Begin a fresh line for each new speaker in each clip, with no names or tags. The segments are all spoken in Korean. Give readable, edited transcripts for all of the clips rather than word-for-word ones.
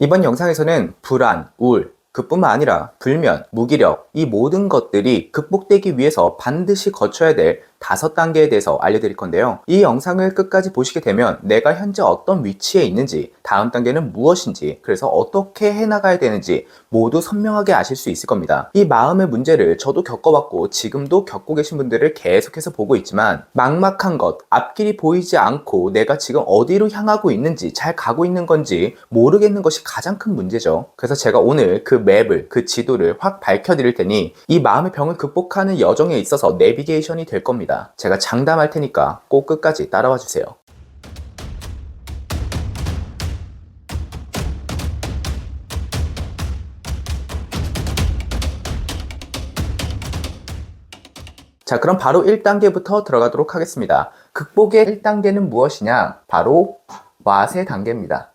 이번 영상에서는 불안, 우울, 그뿐만 아니라 불면, 무기력, 이 모든 것들이 극복되기 위해서 반드시 거쳐야 될 5단계에 대해서 알려드릴 건데요. 이 영상을 끝까지 보시게 되면 내가 현재 어떤 위치에 있는지, 다음 단계는 무엇인지, 그래서 어떻게 해나가야 되는지 모두 선명하게 아실 수 있을 겁니다. 이 마음의 문제를 저도 겪어봤고 지금도 겪고 계신 분들을 계속해서 보고 있지만 막막한 것, 앞길이 보이지 않고 내가 지금 어디로 향하고 있는지, 잘 가고 있는 건지 모르겠는 것이 가장 큰 문제죠. 그래서 제가 오늘 그 맵을, 그 지도를 확 밝혀드릴 테니 이 마음의 병을 극복하는 여정에 있어서 내비게이션이 될 겁니다. 제가 장담할 테니까 꼭 끝까지 따라와 주세요. 자, 그럼 바로 1단계부터 들어가도록 하겠습니다. 극복의 1단계는 무엇이냐? 바로 what의 단계입니다.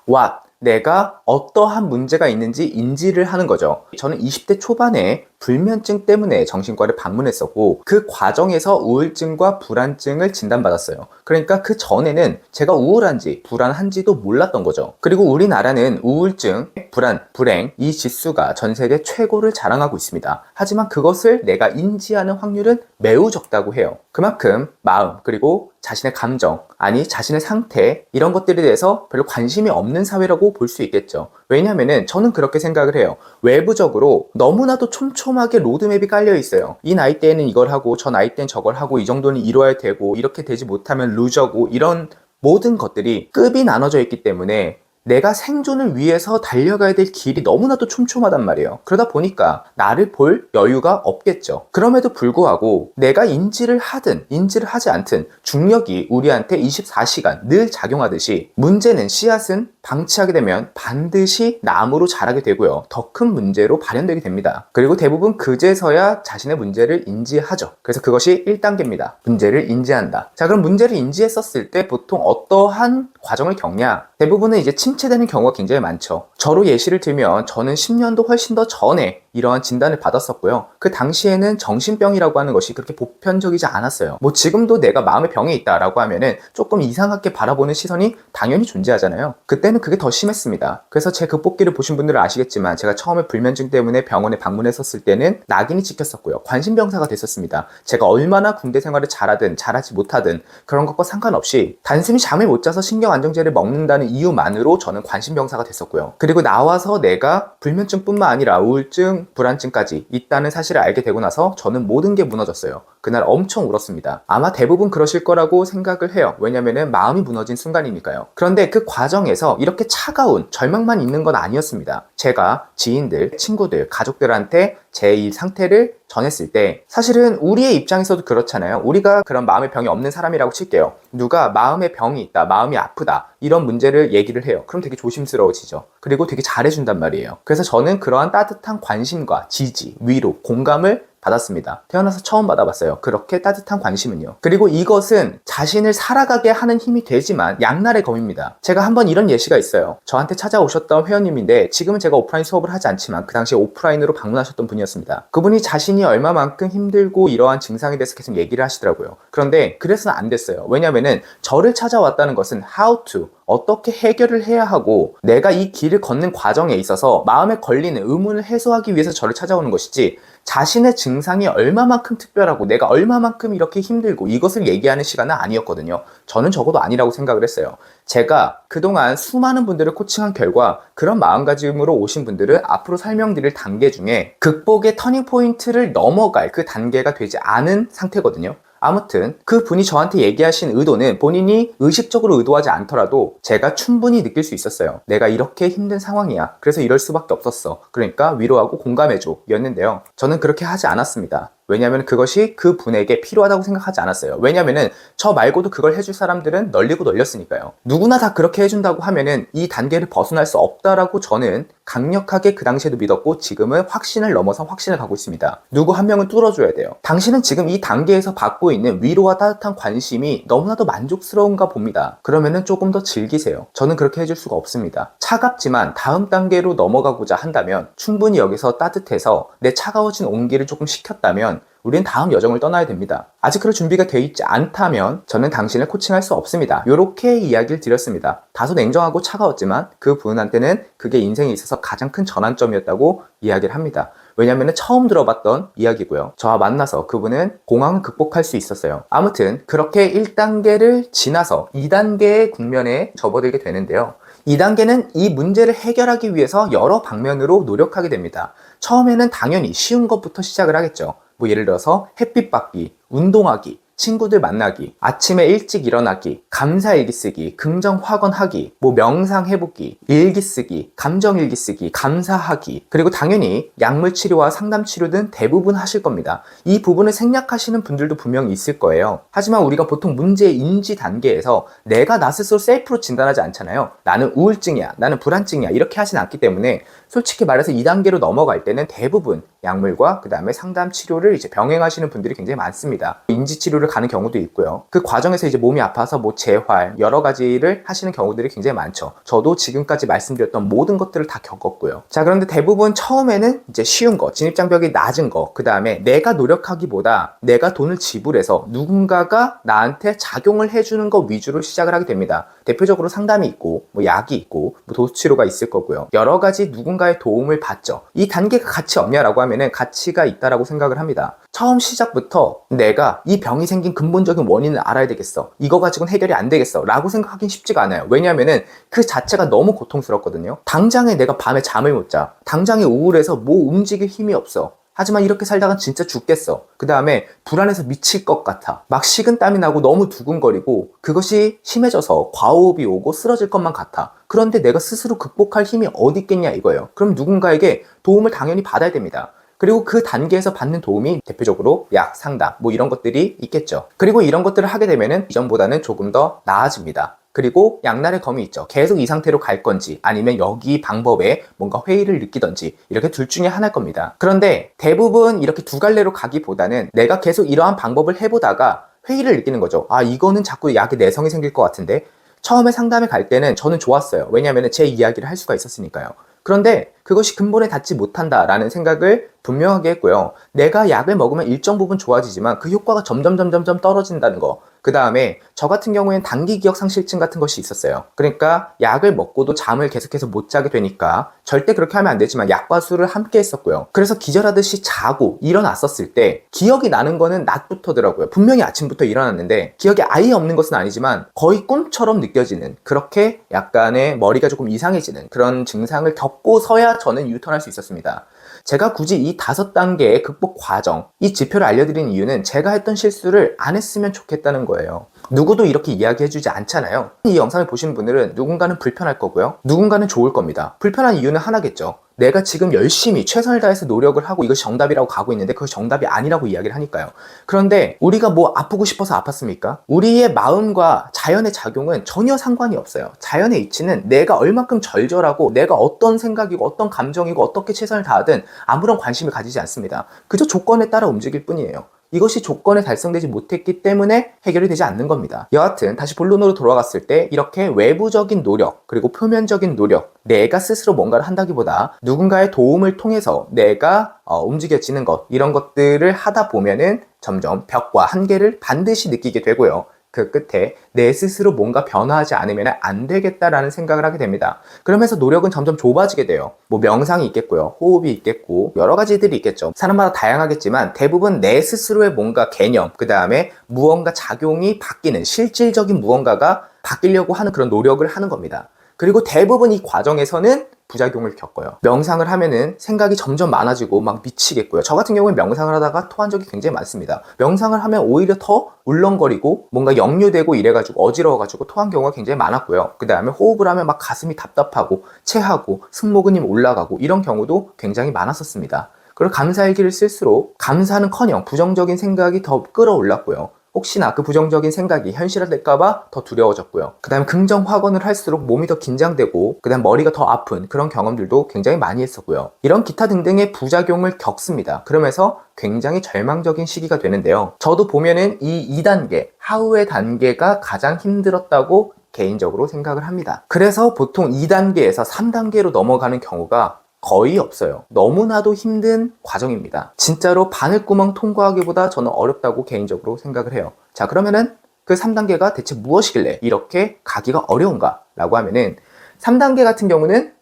what, 내가 어떠한 문제가 있는지 인지를 하는 거죠. 저는 20대 초반에 불면증 때문에 정신과를 방문했었고 그 과정에서 우울증과 불안증을 진단받았어요. 그러니까 그 전에는 제가 우울한지 불안한지도 몰랐던 거죠. 그리고 우리나라는 우울증, 불안, 불행 이 지수가 전 세계 최고를 자랑하고 있습니다. 하지만 그것을 내가 인지하는 확률은 매우 적다고 해요. 그만큼 마음 그리고 자신의 감정, 아니 자신의 상태 이런 것들에 대해서 별로 관심이 없는 사회라고 볼 수 있겠죠. 왜냐하면 저는 그렇게 생각을 해요. 외부적으로 너무나도 촘촘하게 로드맵이 깔려 있어요. 이 나이대에는 이걸 하고 저 나이대는 저걸 하고 이 정도는 이뤄야 되고 이렇게 되지 못하면 루저고 이런 모든 것들이 급이 나눠져 있기 때문에 내가 생존을 위해서 달려가야 될 길이 너무나도 촘촘하단 말이에요. 그러다 보니까 나를 볼 여유가 없겠죠. 그럼에도 불구하고 내가 인지를 하든 인지를 하지 않든 중력이 우리한테 24시간 늘 작용하듯이 문제는 씨앗은 방치하게 되면 반드시 나무로 자라게 되고요. 더 큰 문제로 발현되게 됩니다. 그리고 대부분 그제서야 자신의 문제를 인지하죠. 그래서 그것이 1단계입니다. 문제를 인지한다. 자, 그럼 문제를 인지했었을 때 보통 어떠한 과정을 겪냐? 대부분은 이제 침체되는 경우가 굉장히 많죠. 저로 예시를 들면 저는 10년도 훨씬 더 전에 이러한 진단을 받았었고요. 그 당시에는 정신병이라고 하는 것이 그렇게 보편적이지 않았어요. 뭐 지금도 내가 마음의 병이 있다라고 하면은 조금 이상하게 바라보는 시선이 당연히 존재하잖아요. 그때는 그게 더 심했습니다. 그래서 제 극복기를 보신 분들은 아시겠지만 제가 처음에 불면증 때문에 병원에 방문했었을 때는 낙인이 찍혔었고요. 관심병사가 됐었습니다. 제가 얼마나 군대 생활을 잘하든 잘하지 못하든 그런 것과 상관없이 단순히 잠을 못 자서 신경안정제를 먹는다는 이유만으로 저는 관심병사가 됐었고요. 그리고 나와서 내가 불면증뿐만 아니라 우울증, 불안증까지 있다는 사실을 알게 되고 나서 저는 모든 게 무너졌어요. 그날 엄청 울었습니다. 아마 대부분 그러실 거라고 생각을 해요. 왜냐면은 마음이 무너진 순간이니까요. 그런데 그 과정에서 이렇게 차가운 절망만 있는 건 아니었습니다. 제가 지인들, 친구들, 가족들한테 제 이 상태를 전했을 때 사실은 우리의 입장에서도 그렇잖아요. 우리가 그런 마음의 병이 없는 사람이라고 칠게요. 누가 마음의 병이 있다, 마음이 아프다 이런 문제를 얘기를 해요. 그럼 되게 조심스러워지죠. 그리고 되게 잘해준단 말이에요. 그래서 저는 그러한 따뜻한 관심과 지지, 위로, 공감을 받았습니다. 태어나서 처음 받아봤어요. 그렇게 따뜻한 관심은요. 그리고 이것은 자신을 살아가게 하는 힘이 되지만 양날의 검입니다. 제가 한번 이런 예시가 있어요. 저한테 찾아오셨던 회원님인데 지금은 제가 오프라인 수업을 하지 않지만 그 당시에 오프라인으로 방문하셨던 분이었습니다. 그분이 자신이 얼마만큼 힘들고 이러한 증상에 대해서 계속 얘기를 하시더라고요. 그런데 그래서는 안 됐어요. 왜냐면은 저를 찾아왔다는 것은 how to, 어떻게 해결을 해야 하고 내가 이 길을 걷는 과정에 있어서 마음에 걸리는 의문을 해소하기 위해서 저를 찾아오는 것이지 자신의 증상이 얼마만큼 특별하고 내가 얼마만큼 이렇게 힘들고 이것을 얘기하는 시간은 아니었거든요. 저는 적어도 아니라고 생각을 했어요. 제가 그동안 수많은 분들을 코칭한 결과 그런 마음가짐으로 오신 분들은 앞으로 설명드릴 단계 중에 극복의 터닝포인트를 넘어갈 그 단계가 되지 않은 상태거든요. 아무튼 그 분이 저한테 얘기하신 의도는 본인이 의식적으로 의도하지 않더라도 제가 충분히 느낄 수 있었어요. 내가 이렇게 힘든 상황이야. 그래서 이럴 수밖에 없었어. 그러니까 위로하고 공감해줘 였는데요. 저는 그렇게 하지 않았습니다. 왜냐하면 그것이 그 분에게 필요하다고 생각하지 않았어요. 왜냐하면 저 말고도 그걸 해줄 사람들은 널리고 널렸으니까요. 누구나 다 그렇게 해준다고 하면은 이 단계를 벗어날 수 없다라고 저는 강력하게 그 당시에도 믿었고 지금은 확신을 넘어서 확신을 가고 있습니다. 누구 한 명은 뚫어줘야 돼요. 당신은 지금 이 단계에서 받고 있는 위로와 따뜻한 관심이 너무나도 만족스러운가 봅니다. 그러면은 조금 더 즐기세요. 저는 그렇게 해줄 수가 없습니다. 차갑지만 다음 단계로 넘어가고자 한다면 충분히 여기서 따뜻해서 내 차가워진 온기를 조금 식혔다면 우리는 다음 여정을 떠나야 됩니다. 아직 그럴 준비가 돼 있지 않다면 저는 당신을 코칭할 수 없습니다. 이렇게 이야기를 드렸습니다. 다소 냉정하고 차가웠지만 그분한테는 그게 인생에 있어서 가장 큰 전환점이었다고 이야기를 합니다. 왜냐면 처음 들어봤던 이야기고요. 저와 만나서 그분은 공황을 극복할 수 있었어요. 아무튼 그렇게 1단계를 지나서 2단계의 국면에 접어들게 되는데요. 2단계는 이 문제를 해결하기 위해서 여러 방면으로 노력하게 됩니다. 처음에는 당연히 쉬운 것부터 시작을 하겠죠. 뭐 예를 들어서 햇빛 받기, 운동하기, 친구들 만나기, 아침에 일찍 일어나기, 감사일기 쓰기, 긍정 확언하기, 뭐 명상 해보기, 일기 쓰기, 감정 일기 쓰기, 감사하기, 그리고 당연히 약물 치료와 상담 치료 등 대부분 하실 겁니다. 이 부분을 생략하시는 분들도 분명히 있을 거예요. 하지만 우리가 보통 문제 인지 단계에서 내가 나 스스로 셀프로 진단하지 않잖아요. 나는 우울증이야, 나는 불안증이야 이렇게 하진 않기 때문에 솔직히 말해서 2단계로 넘어갈 때는 대부분 약물과 그 다음에 상담 치료를 이제 병행하시는 분들이 굉장히 많습니다. 인지 치료를 가는 경우도 있고요. 그 과정에서 이제 몸이 아파서 뭐 재활 여러 가지를 하시는 경우들이 굉장히 많죠. 저도 지금까지 말씀드렸던 모든 것들을 다 겪었고요. 자, 그런데 대부분 처음에는 이제 쉬운 거, 진입장벽이 낮은 거, 그 다음에 내가 노력하기보다 내가 돈을 지불해서 누군가가 나한테 작용을 해주는 거 위주로 시작을 하게 됩니다. 대표적으로 상담이 있고 뭐 약이 있고 뭐 도수치료가 있을 거고요. 여러 가지 누군가의 도움을 받죠. 이 단계가 가치 없냐라고 하면은 가치가 있다라고 생각을 합니다. 처음 시작부터 내가 이 병이 생긴 근본적인 원인을 알아야 되겠어, 이거 가지고는 해결이 안 되겠어 라고 생각하긴 쉽지가 않아요. 왜냐하면은 그 자체가 너무 고통스럽거든요. 당장에 내가 밤에 잠을 못 자, 당장에 우울해서 뭐 움직일 힘이 없어. 하지만 이렇게 살다간 진짜 죽겠어. 그 다음에 불안해서 미칠 것 같아. 막 식은땀이 나고 너무 두근거리고 그것이 심해져서 과호흡이 오고 쓰러질 것만 같아. 그런데 내가 스스로 극복할 힘이 어디 있겠냐 이거예요. 그럼 누군가에게 도움을 당연히 받아야 됩니다. 그리고 그 단계에서 받는 도움이 대표적으로 약, 상담 뭐 이런 것들이 있겠죠. 그리고 이런 것들을 하게 되면은 이전보다는 조금 더 나아집니다. 그리고 양날의 검이 있죠. 계속 이 상태로 갈 건지 아니면 여기 방법에 뭔가 회의를 느끼던지 이렇게 둘 중에 하나일 겁니다. 그런데 대부분 이렇게 두 갈래로 가기보다는 내가 계속 이러한 방법을 해보다가 회의를 느끼는 거죠. 아, 이거는 자꾸 약에 내성이 생길 것 같은데. 처음에 상담에 갈 때는 저는 좋았어요. 왜냐하면 제 이야기를 할 수가 있었으니까요. 그런데 그것이 근본에 닿지 못한다라는 생각을 분명하게 했고요. 내가 약을 먹으면 일정 부분 좋아지지만 그 효과가 점점 떨어진다는 거. 그 다음에 저 같은 경우에는 단기 기억 상실증 같은 것이 있었어요. 그러니까 약을 먹고도 잠을 계속해서 못 자게 되니까 절대 그렇게 하면 안 되지만 약과 술을 함께 했었고요. 그래서 기절하듯이 자고 일어났었을 때 기억이 나는 거는 낮부터더라고요. 분명히 아침부터 일어났는데 기억이 아예 없는 것은 아니지만 거의 꿈처럼 느껴지는, 그렇게 약간의 머리가 조금 이상해지는 그런 증상을 겪고서야 저는 유턴할 수 있었습니다. 제가 굳이 이 5단계의 극복 과정, 이 지표를 알려드린 이유는 제가 했던 실수를 안 했으면 좋겠다는 거예요. 누구도 이렇게 이야기해주지 않잖아요. 이 영상을 보시는 분들은 누군가는 불편할 거고요, 누군가는 좋을 겁니다. 불편한 이유는 하나겠죠. 내가 지금 열심히 최선을 다해서 노력을 하고 이것이 정답이라고 가고 있는데 그것이 정답이 아니라고 이야기를 하니까요. 그런데 우리가 뭐 아프고 싶어서 아팠습니까? 우리의 마음과 자연의 작용은 전혀 상관이 없어요. 자연의 이치는 내가 얼마큼 절절하고 내가 어떤 생각이고 어떤 감정이고 어떻게 최선을 다하든 아무런 관심을 가지지 않습니다. 그저 조건에 따라 움직일 뿐이에요. 이것이 조건에 달성되지 못했기 때문에 해결이 되지 않는 겁니다. 여하튼 다시 본론으로 돌아갔을 때 이렇게 외부적인 노력 그리고 표면적인 노력, 내가 스스로 뭔가를 한다기보다 누군가의 도움을 통해서 내가 움직여지는 것, 이런 것들을 하다 보면은 점점 벽과 한계를 반드시 느끼게 되고요. 그 끝에 내 스스로 뭔가 변화하지 않으면 안 되겠다라는 생각을 하게 됩니다. 그러면서 노력은 점점 좁아지게 돼요. 뭐 명상이 있겠고요, 호흡이 있겠고 여러 가지들이 있겠죠. 사람마다 다양하겠지만 대부분 내 스스로의 뭔가 개념, 그 다음에 무언가 작용이 바뀌는 실질적인 무언가가 바뀌려고 하는 그런 노력을 하는 겁니다. 그리고 대부분 이 과정에서는 부작용을 겪어요. 명상을 하면은 생각이 점점 많아지고 막 미치겠고요. 저 같은 경우는 명상을 하다가 토한 적이 굉장히 많습니다. 명상을 하면 오히려 더 울렁거리고 뭔가 역류되고 이래가지고 어지러워가지고 토한 경우가 굉장히 많았고요. 그 다음에 호흡을 하면 막 가슴이 답답하고 체하고 승모근이 올라가고 이런 경우도 굉장히 많았었습니다. 그리고 감사일기를 쓸수록 감사는커녕 부정적인 생각이 더 끌어올랐고요. 혹시나 그 부정적인 생각이 현실화될까봐 더 두려워졌고요. 그 다음에 긍정 확언을 할수록 몸이 더 긴장되고 그 다음 머리가 더 아픈 그런 경험들도 굉장히 많이 했었고요. 이런 기타 등등의 부작용을 겪습니다. 그러면서 굉장히 절망적인 시기가 되는데요. 저도 보면은 이 2단계, 하우의 단계가 가장 힘들었다고 개인적으로 생각을 합니다. 그래서 보통 2단계에서 3단계로 넘어가는 경우가 거의 없어요. 너무나도 힘든 과정입니다. 진짜로 바늘구멍 통과하기보다 저는 어렵다고 개인적으로 생각을 해요. 자, 그러면은 그 3단계가 대체 무엇이길래 이렇게 가기가 어려운가? 라고 하면은 3단계 같은 경우는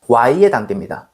Y의 단계입니다.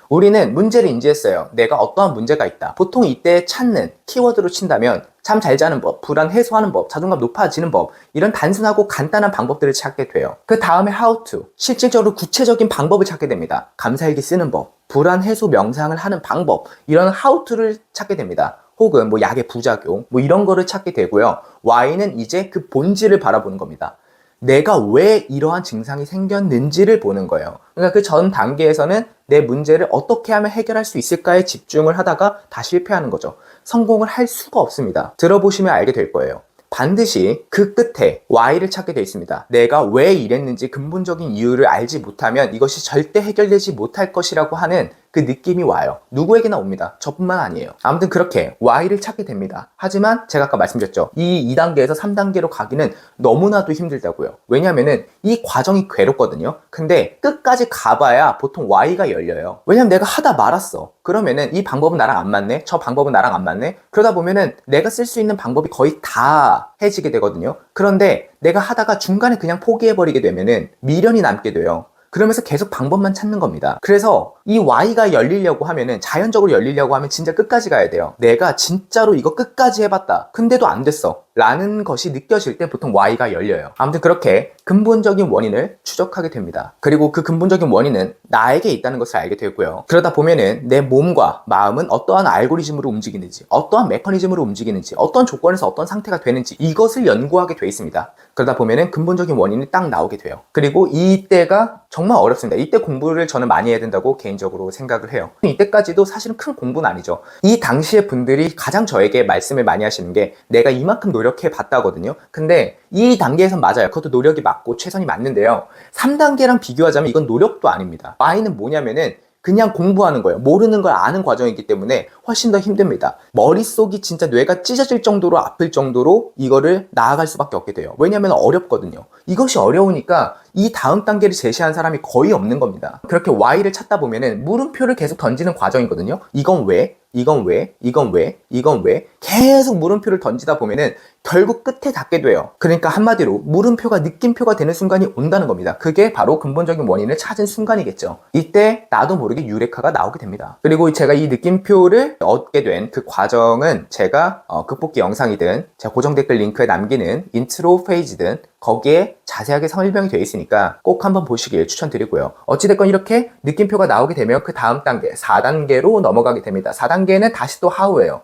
우리는 문제를 인지했어요. 내가 어떠한 문제가 있다. 보통 이때 찾는 키워드로 친다면 잠 잘 자는 법, 불안 해소하는 법, 자존감 높아지는 법, 이런 단순하고 간단한 방법들을 찾게 돼요. 그 다음에 how to, 실질적으로 구체적인 방법을 찾게 됩니다. 감사일기 쓰는 법, 불안 해소 명상을 하는 방법, 이런 how to를 찾게 됩니다. 혹은 뭐 약의 부작용, 뭐 이런 거를 찾게 되고요. Y는 이제 그 본질을 바라보는 겁니다. 내가 왜 이러한 증상이 생겼는지를 보는 거예요. 그러니까 그 전 단계에서는 내 문제를 어떻게 하면 해결할 수 있을까에 집중을 하다가 다 실패하는 거죠. 성공을 할 수가 없습니다. 들어보시면 알게 될 거예요. 반드시 그 끝에 Y를 찾게 되어 있습니다. 내가 왜 이랬는지 근본적인 이유를 알지 못하면 이것이 절대 해결되지 못할 것이라고 하는 그 느낌이 와요. 누구에게나 옵니다. 저뿐만 아니에요. 아무튼 그렇게 Y를 찾게 됩니다. 하지만 제가 아까 말씀드렸죠. 이 2단계에서 3단계로 가기는 너무나도 힘들다고요. 왜냐면은 이 과정이 괴롭거든요. 근데 끝까지 가봐야 보통 Y가 열려요. 왜냐면 내가 하다 말았어. 그러면은 이 방법은 나랑 안 맞네? 저 방법은 나랑 안 맞네? 그러다 보면은 내가 쓸 수 있는 방법이 거의 다 해지게 되거든요. 그런데 내가 하다가 중간에 그냥 포기해버리게 되면은 미련이 남게 돼요. 그러면서 계속 방법만 찾는 겁니다. 그래서 이 Y가 열리려고 하면은, 자연적으로 열리려고 하면 진짜 끝까지 가야 돼요. 내가 진짜로 이거 끝까지 해봤다. 근데도 안 됐어. 라는 것이 느껴질 때 보통 Y가 열려요. 아무튼 그렇게 근본적인 원인을 추적하게 됩니다. 그리고 그 근본적인 원인은 나에게 있다는 것을 알게 되고요. 그러다 보면은 내 몸과 마음은 어떠한 알고리즘으로 움직이는지, 어떠한 메커니즘으로 움직이는지, 어떤 조건에서 어떤 상태가 되는지 이것을 연구하게 돼 있습니다. 그러다 보면은 근본적인 원인이 딱 나오게 돼요. 그리고 이때가 정말 어렵습니다. 이때 공부를 저는 많이 해야 된다고 개인적으로 생각을 해요. 이때까지도 사실은 큰 공부는 아니죠. 이 당시에 분들이 가장 저에게 말씀을 많이 하시는 게 내가 이만큼 노력해 봤다거든요. 근데 이 단계에선 맞아요. 그것도 노력이 맞고 최선이 맞는데요. 3단계랑 비교하자면 이건 노력도 아닙니다. Y는 뭐냐면은 그냥 공부하는 거예요. 모르는 걸 아는 과정이기 때문에 훨씬 더 힘듭니다. 머릿속이 진짜 뇌가 찢어질 정도로 아플 정도로 이거를 나아갈 수밖에 없게 돼요. 왜냐면 어렵거든요. 이것이 어려우니까 이 다음 단계를 제시한 사람이 거의 없는 겁니다. 그렇게 Y를 찾다 보면은 물음표를 계속 던지는 과정이거든요. 이건 왜? 이건 왜? 이건 왜? 이건 왜? 계속 물음표를 던지다 보면은 결국 끝에 닿게 돼요. 그러니까 한마디로 물음표가 느낌표가 되는 순간이 온다는 겁니다. 그게 바로 근본적인 원인을 찾은 순간이겠죠. 이때 나도 모르게 유레카가 나오게 됩니다. 그리고 제가 이 느낌표를 얻게 된 그 과정은 제가 극복기 영상이든 제가 고정 댓글 링크에 남기는 인트로 페이지든 거기에 자세하게 설명이 되어 있으니까 꼭 한번 보시길 추천드리고요. 어찌됐건 이렇게 느낌표가 나오게 되면 그 다음 단계 4단계로 넘어가게 됩니다. 4단계는 다시 또 how예요.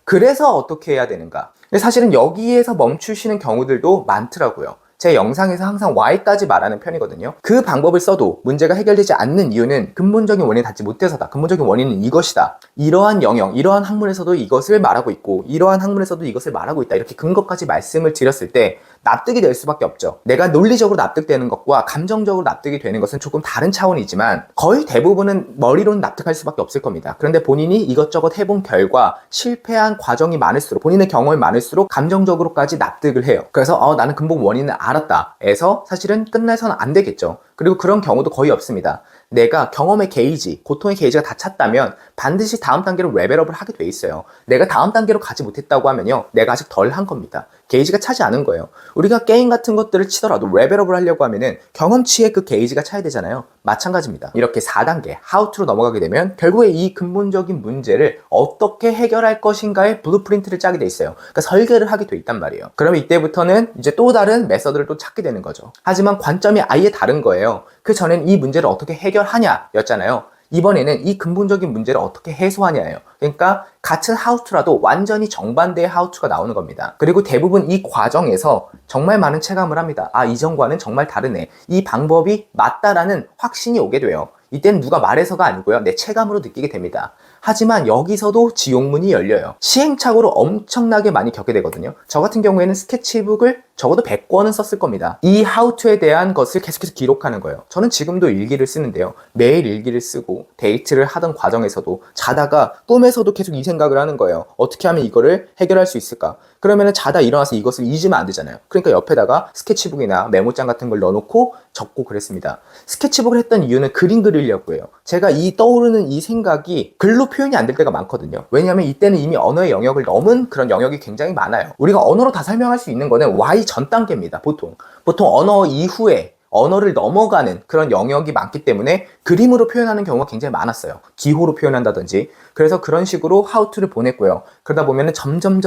그래서 어떻게 해야 되는가? 근데 사실은 여기에서 멈추시는 경우들도 많더라고요. 제 영상에서 항상 Y까지 말하는 편이거든요. 그 방법을 써도 문제가 해결되지 않는 이유는 근본적인 원인을 닿지 못해서다. 근본적인 원인은 이것이다. 이러한 영역, 이러한 학문에서도 이것을 말하고 있고 이러한 학문에서도 이것을 말하고 있다. 이렇게 근거까지 말씀을 드렸을 때 납득이 될 수밖에 없죠. 내가 논리적으로 납득되는 것과 감정적으로 납득이 되는 것은 조금 다른 차원이지만 거의 대부분은 머리로는 납득할 수밖에 없을 겁니다. 그런데 본인이 이것저것 해본 결과 실패한 과정이 많을수록, 본인의 경험이 많을수록 감정적으로까지 납득을 해요. 그래서 나는 근본 원인을 알았다 에서 사실은 끝내서는 안 되겠죠. 그리고 그런 경우도 거의 없습니다. 내가 경험의 게이지, 고통의 게이지가 다 찼다면 반드시 다음 단계로 레벨업을 하게 돼 있어요. 내가 다음 단계로 가지 못했다고 하면요, 내가 아직 덜 한 겁니다. 게이지가 차지 않은 거예요. 우리가 게임 같은 것들을 치더라도 레벨업을 하려고 하면은 경험치의 그 게이지가 차야 되잖아요. 마찬가지입니다. 이렇게 4단계 how to로 넘어가게 되면 결국에 이 근본적인 문제를 어떻게 해결할 것인가의 블루프린트를 짜게 돼 있어요. 그러니까 설계를 하게 돼 있단 말이에요. 그러면 이때부터는 이제 또 다른 메서드를 또 찾게 되는 거죠. 하지만 관점이 아예 다른 거예요. 그 전엔 이 문제를 어떻게 해결하냐 였잖아요. 이번에는 이 근본적인 문제를 어떻게 해소하냐예요. 그러니까 같은 how to라도 완전히 정반대의 how to가 나오는 겁니다. 그리고 대부분 이 과정에서 정말 많은 체감을 합니다. 이전과는 정말 다르네. 이 방법이 맞다라는 확신이 오게 돼요. 이때는 누가 말해서가 아니고요. 내 체감으로 느끼게 됩니다. 하지만 여기서도 지옥문이 열려요. 시행착오를 엄청나게 많이 겪게 되거든요. 저 같은 경우에는 스케치북을 적어도 100권은 썼을 겁니다. 이 how to에 대한 것을 계속해서 기록하는 거예요. 저는 지금도 일기를 쓰는데요. 매일 일기를 쓰고 데이트를 하던 과정에서도 자다가 꿈에 꿈에서도 계속 이 생각을 하는 거예요. 어떻게 하면 이거를 해결할 수 있을까? 그러면은 자다 일어나서 이것을 잊으면 안 되잖아요. 그러니까 옆에다가 스케치북이나 메모장 같은 걸 넣어놓고 적고 그랬습니다. 스케치북을 했던 이유는 그림 그리려고요. 제가 이 떠오르는 이 생각이 글로 표현이 안 될 때가 많거든요. 왜냐하면 이때는 이미 언어의 영역을 넘은 그런 영역이 굉장히 많아요. 우리가 언어로 다 설명할 수 있는 거는 Y 전 단계입니다. 보통 언어 이후에 언어를 넘어가는 그런 영역이 많기 때문에 그림으로 표현하는 경우가 굉장히 많았어요. 기호로 표현한다든지. 그래서 그런 식으로 how to를 보냈고요. 그러다 보면은 점점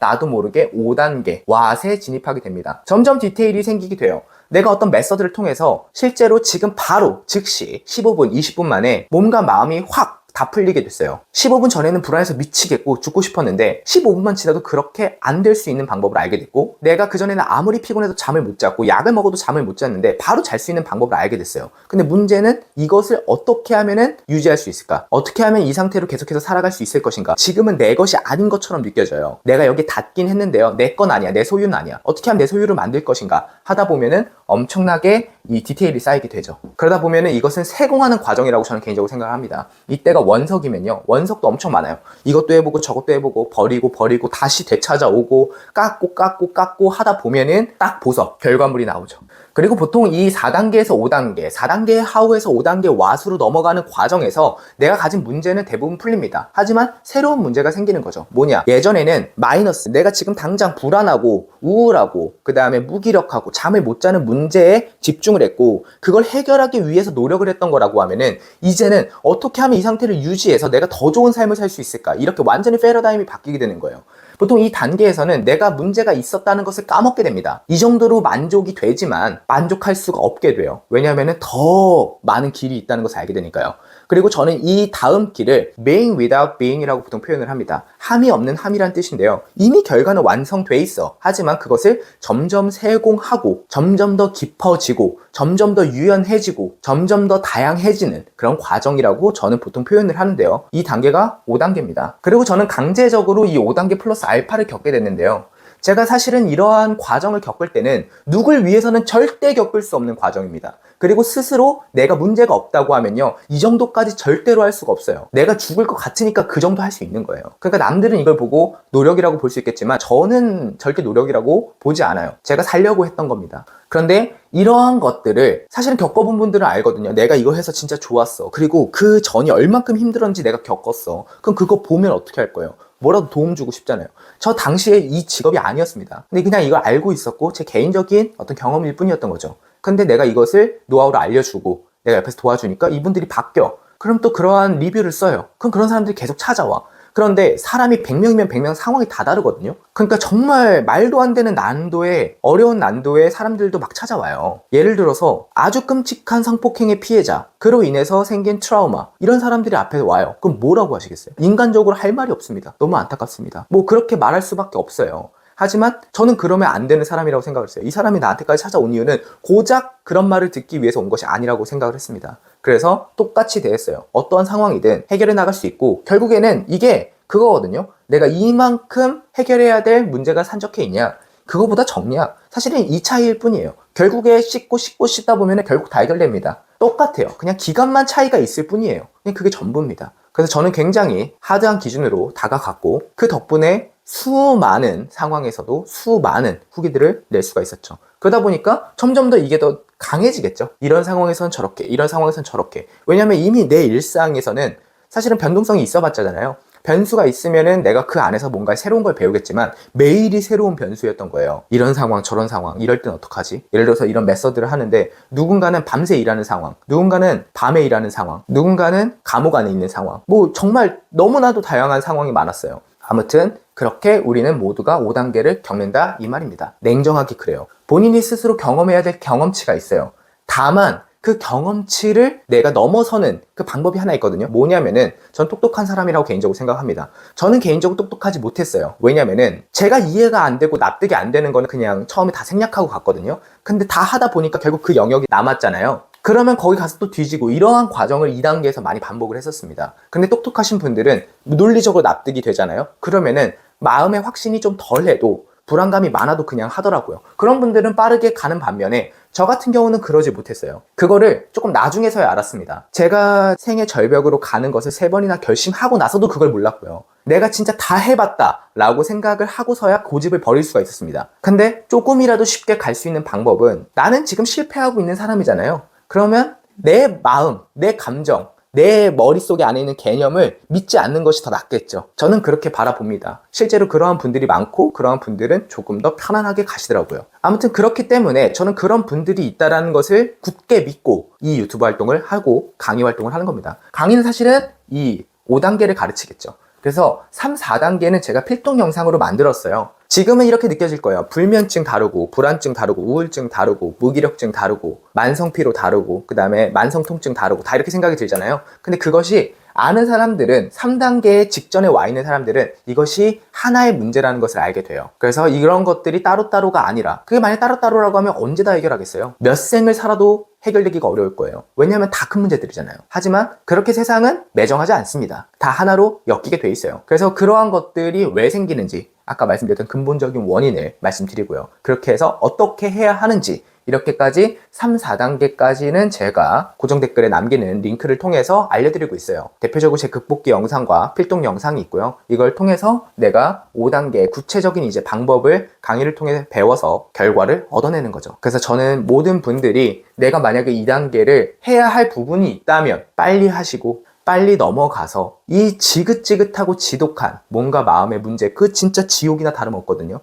나도 모르게 5단계 왓에 진입하게 됩니다. 점점 디테일이 생기게 돼요. 내가 어떤 메서드를 통해서 실제로 지금 바로 즉시 15분, 20분 만에 몸과 마음이 확 다 풀리게 됐어요. 15분 전에는 불안해서 미치겠고 죽고 싶었는데 15분만 지나도 그렇게 안 될 수 있는 방법을 알게 됐고, 내가 그전에는 아무리 피곤해도 잠을 못 잤고 약을 먹어도 잠을 못 잤는데 바로 잘 수 있는 방법을 알게 됐어요. 근데 문제는 이것을 어떻게 하면은 유지할 수 있을까? 어떻게 하면 이 상태로 계속해서 살아갈 수 있을 것인가? 지금은 내 것이 아닌 것처럼 느껴져요. 내가 여기 닿긴 했는데요, 내 건 아니야, 내 소유는 아니야. 어떻게 하면 내 소유를 만들 것인가 하다 보면은 엄청나게 이 디테일이 쌓이게 되죠. 그러다 보면은 이것은 세공하는 과정이라고 저는 개인적으로 생각을 합니다. 이때가 원석이면요, 원석도 엄청 많아요. 이것도 해보고 저것도 해보고 버리고 다시 되찾아오고 깎고 하다 보면은 딱 보석, 결과물이 나오죠. 그리고 보통 이 4단계에서 5단계, 4단계의 하우에서 5단계 왓으로 넘어가는 과정에서 내가 가진 문제는 대부분 풀립니다. 하지만 새로운 문제가 생기는 거죠. 뭐냐? 예전에는 마이너스, 내가 지금 당장 불안하고 우울하고 그 다음에 무기력하고 잠을 못 자는 문제에 집중을 했고, 그걸 해결하기 위해서 노력을 했던 거라고 하면은 이제는 어떻게 하면 이 상태를 유지해서 내가 더 좋은 삶을 살 수 있을까? 이렇게 완전히 패러다임이 바뀌게 되는 거예요. 보통 이 단계에서는 내가 문제가 있었다는 것을 까먹게 됩니다. 이 정도로 만족이 되지만 만족할 수가 없게 돼요. 왜냐하면 더 많은 길이 있다는 것을 알게 되니까요. 그리고 저는 이 다음 길을 being without being이라고 보통 표현을 합니다. 함이 없는 함이란 뜻인데요. 이미 결과는 완성돼 있어. 하지만 그것을 점점 세공하고 점점 더 깊어지고 점점 더 유연해지고 점점 더 다양해지는 그런 과정이라고 저는 보통 표현을 하는데요. 이 단계가 5단계입니다. 그리고 저는 강제적으로 이 5단계 플러스 알파를 겪게 됐는데요. 제가 사실은 이러한 과정을 겪을 때는 누굴 위해서는 절대 겪을 수 없는 과정입니다. 그리고 스스로 내가 문제가 없다고 하면요, 이 정도까지 절대로 할 수가 없어요. 내가 죽을 것 같으니까 그 정도 할 수 있는 거예요. 그러니까 남들은 이걸 보고 노력이라고 볼 수 있겠지만 저는 절대 노력이라고 보지 않아요. 제가 살려고 했던 겁니다. 그런데 이러한 것들을 사실은 겪어본 분들은 알거든요. 내가 이거 해서 진짜 좋았어. 그리고 그 전이 얼만큼 힘들었는지 내가 겪었어. 그럼 그거 보면 어떻게 할 거예요? 뭐라도 도움 주고 싶잖아요. 저 당시에 이 직업이 아니었습니다. 근데 그냥 이걸 알고 있었고 제 개인적인 어떤 경험일 뿐이었던 거죠. 근데 내가 이것을 노하우를 알려주고 내가 옆에서 도와주니까 이분들이 바뀌어. 그럼 또 그러한 리뷰를 써요. 그럼 그런 사람들이 계속 찾아와. 그런데 사람이 100명이면 100명 상황이 다 다르거든요. 그러니까 정말 말도 안 되는 난도에, 어려운 난도에 사람들도 막 찾아와요. 예를 들어서 아주 끔찍한 성폭행의 피해자, 그로 인해서 생긴 트라우마, 이런 사람들이 앞에 와요. 그럼 뭐라고 하시겠어요? 인간적으로 할 말이 없습니다. 너무 안타깝습니다. 뭐 그렇게 말할 수밖에 없어요. 하지만 저는 그러면 안 되는 사람이라고 생각을 했어요. 이 사람이 나한테까지 찾아온 이유는 고작 그런 말을 듣기 위해서 온 것이 아니라고 생각을 했습니다. 그래서 똑같이 대했어요. 어떠한 상황이든 해결해 나갈 수 있고, 결국에는 이게 그거거든요. 내가 이만큼 해결해야 될 문제가 산적해 있냐, 그거보다 적냐, 사실은 이 차이일 뿐이에요. 결국에 씻다 보면 결국 다 해결됩니다. 똑같아요. 그냥 기간만 차이가 있을 뿐이에요. 그냥 그게 전부입니다. 그래서 저는 굉장히 하드한 기준으로 다가갔고, 그 덕분에 수많은 상황에서도 수많은 후기들을 낼 수가 있었죠. 그러다 보니까 점점 더 이게 더 강해지겠죠. 이런 상황에선 저렇게, 이런 상황에선 저렇게. 왜냐면 이미 내 일상에서는 사실은 변동성이 있어봤잖아요. 변수가 있으면은 내가 그 안에서 뭔가 새로운 걸 배우겠지만 매일이 새로운 변수였던 거예요. 이런 상황, 저런 상황, 이럴 땐 어떡하지? 예를 들어서 이런 메서드를 하는데 누군가는 밤새 일하는 상황, 누군가는 밤에 일하는 상황, 누군가는 감옥 안에 있는 상황, 뭐 정말 너무나도 다양한 상황이 많았어요. 아무튼 그렇게 우리는 모두가 5단계를 겪는다 이 말입니다. 냉정하게 그래요. 본인이 스스로 경험해야 될 경험치가 있어요. 다만 그 경험치를 내가 넘어서는 그 방법이 하나 있거든요. 뭐냐면은 전 똑똑한 사람이라고 개인적으로 생각합니다. 저는 개인적으로 똑똑하지 못했어요. 왜냐면은 제가 이해가 안 되고 납득이 안 되는 거는 그냥 처음에 다 생략하고 갔거든요. 근데 다 하다 보니까 결국 그 영역이 남았잖아요. 그러면 거기 가서 또 뒤지고, 이러한 과정을 2단계에서 많이 반복을 했었습니다. 근데 똑똑하신 분들은 논리적으로 납득이 되잖아요. 그러면은 마음의 확신이 좀 덜해도 불안감이 많아도 그냥 하더라고요. 그런 분들은 빠르게 가는 반면에 저 같은 경우는 그러지 못했어요. 그거를 조금 나중에서야 알았습니다. 제가 생애 절벽으로 가는 것을 3번이나 결심하고 나서도 그걸 몰랐고요. 내가 진짜 다 해봤다 라고 생각을 하고서야 고집을 버릴 수가 있었습니다. 근데 조금이라도 쉽게 갈 수 있는 방법은, 나는 지금 실패하고 있는 사람이잖아요. 그러면 내 마음, 내 감정, 내 머릿속에 안에 있는 개념을 믿지 않는 것이 더 낫겠죠. 저는 그렇게 바라봅니다. 실제로 그러한 분들이 많고 그러한 분들은 조금 더 편안하게 가시더라고요. 아무튼 그렇기 때문에 저는 그런 분들이 있다는 것을 굳게 믿고 이 유튜브 활동을 하고 강의 활동을 하는 겁니다. 강의는 사실은 이 5단계를 가르치겠죠. 그래서 3, 4단계는 제가 필독 영상으로 만들었어요. 지금은 이렇게 느껴질 거예요. 불면증 다루고, 불안증 다루고, 우울증 다루고, 무기력증 다루고, 만성피로 다루고, 그 다음에 만성통증 다루고, 다 이렇게 생각이 들잖아요. 근데 그것이 아는 사람들은, 3단계 직전에 와 있는 사람들은 이것이 하나의 문제라는 것을 알게 돼요. 그래서 이런 것들이 따로따로가 아니라, 그게 만약 따로따로라고 하면 언제 다 해결하겠어요? 몇 생을 살아도 해결되기가 어려울 거예요. 왜냐하면 다 큰 문제들이잖아요. 하지만 그렇게 세상은 매정하지 않습니다. 다 하나로 엮이게 돼 있어요. 그래서 그러한 것들이 왜 생기는지, 아까 말씀드렸던 근본적인 원인을 말씀드리고요. 그렇게 해서 어떻게 해야 하는지, 이렇게까지 3, 4단계까지는 제가 고정 댓글에 남기는 링크를 통해서 알려드리고 있어요. 대표적으로 제 극복기 영상과 필독 영상이 있고요. 이걸 통해서 내가 5단계 구체적인 이제 방법을 강의를 통해 배워서 결과를 얻어내는 거죠. 그래서 저는 모든 분들이 내가 만약에 2단계를 해야 할 부분이 있다면 빨리 하시고, 빨리 넘어가서 이 지긋지긋하고 지독한 뭔가 마음의 문제, 그 진짜 지옥이나 다름없거든요.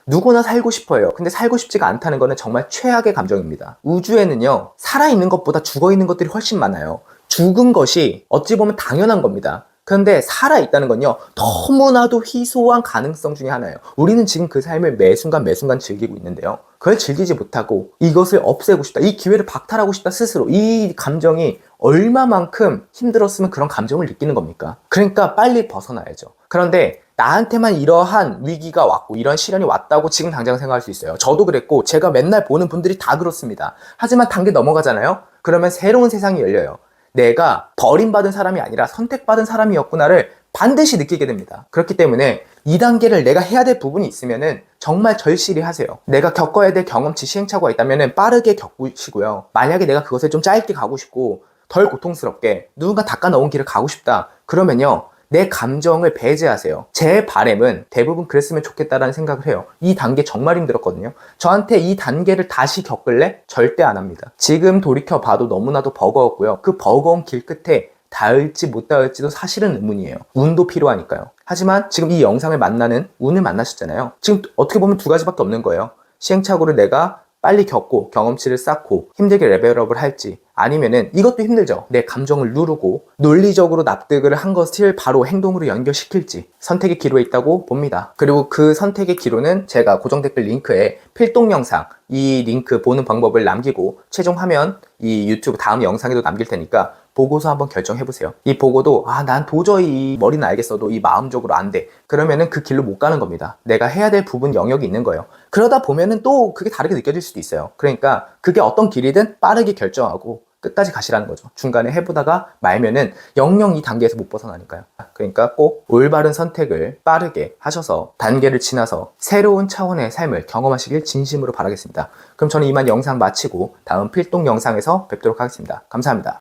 누구나 살고 싶어요. 근데 살고 싶지가 않다는 거는 정말 최악의 감정입니다. 우주에는요, 살아있는 것보다 죽어있는 것들이 훨씬 많아요. 죽은 것이 어찌 보면 당연한 겁니다. 그런데 살아있다는 건요, 너무나도 희소한 가능성 중에 하나예요. 우리는 지금 그 삶을 매 순간 즐기고 있는데요, 그걸 즐기지 못하고 이것을 없애고 싶다, 이 기회를 박탈하고 싶다 스스로, 이 감정이 얼마만큼 힘들었으면 그런 감정을 느끼는 겁니까? 그러니까 빨리 벗어나야죠. 그런데 나한테만 이러한 위기가 왔고 이런 시련이 왔다고 지금 당장 생각할 수 있어요. 저도 그랬고 제가 맨날 보는 분들이 다 그렇습니다. 하지만 단계 넘어가잖아요? 그러면 새로운 세상이 열려요. 내가 버림받은 사람이 아니라 선택받은 사람이었구나를 반드시 느끼게 됩니다. 그렇기 때문에 2단계를 내가 해야 될 부분이 있으면은 정말 절실히 하세요. 내가 겪어야 될 경험치, 시행착오가 있다면은 빠르게 겪으시고요. 만약에 내가 그것을 좀 짧게 가고 싶고 덜 고통스럽게 누군가 닦아 놓은 길을 가고 싶다, 그러면요, 내 감정을 배제하세요. 제 바람은 대부분 그랬으면 좋겠다라는 생각을 해요. 이 단계 정말 힘들었거든요. 저한테 이 단계를 다시 겪을래? 절대 안 합니다. 지금 돌이켜봐도 너무나도 버거웠고요. 그 버거운 길 끝에 닿을지 못 닿을지도 사실은 의문이에요. 운도 필요하니까요. 하지만 지금 이 영상을 만나는 운을 만나셨잖아요. 지금 어떻게 보면 2가지밖에 없는 거예요. 시행착오를 내가 빨리 겪고 경험치를 쌓고 힘들게 레벨업을 할지, 아니면은 이것도 힘들죠. 내 감정을 누르고 논리적으로 납득을 한 것을 바로 행동으로 연결시킬지, 선택의 기로에 있다고 봅니다. 그리고 그 선택의 기로는 제가 고정 댓글 링크에 필독 영상, 이 링크 보는 방법을 남기고 최종하면 이 유튜브 다음 영상에도 남길 테니까 보고서 한번 결정해보세요. 이 보고도 난 도저히 머리는 알겠어도 이 마음적으로 안 돼, 그러면은 그 길로 못 가는 겁니다. 내가 해야 될 부분 영역이 있는 거예요. 그러다 보면은 또 그게 다르게 느껴질 수도 있어요. 그러니까 그게 어떤 길이든 빠르게 결정하고 끝까지 가시라는 거죠. 중간에 해보다가 말면은 영영 이 단계에서 못 벗어나니까요. 그러니까 꼭 올바른 선택을 빠르게 하셔서 단계를 지나서 새로운 차원의 삶을 경험하시길 진심으로 바라겠습니다. 그럼 저는 이만 영상 마치고 다음 필독 영상에서 뵙도록 하겠습니다. 감사합니다.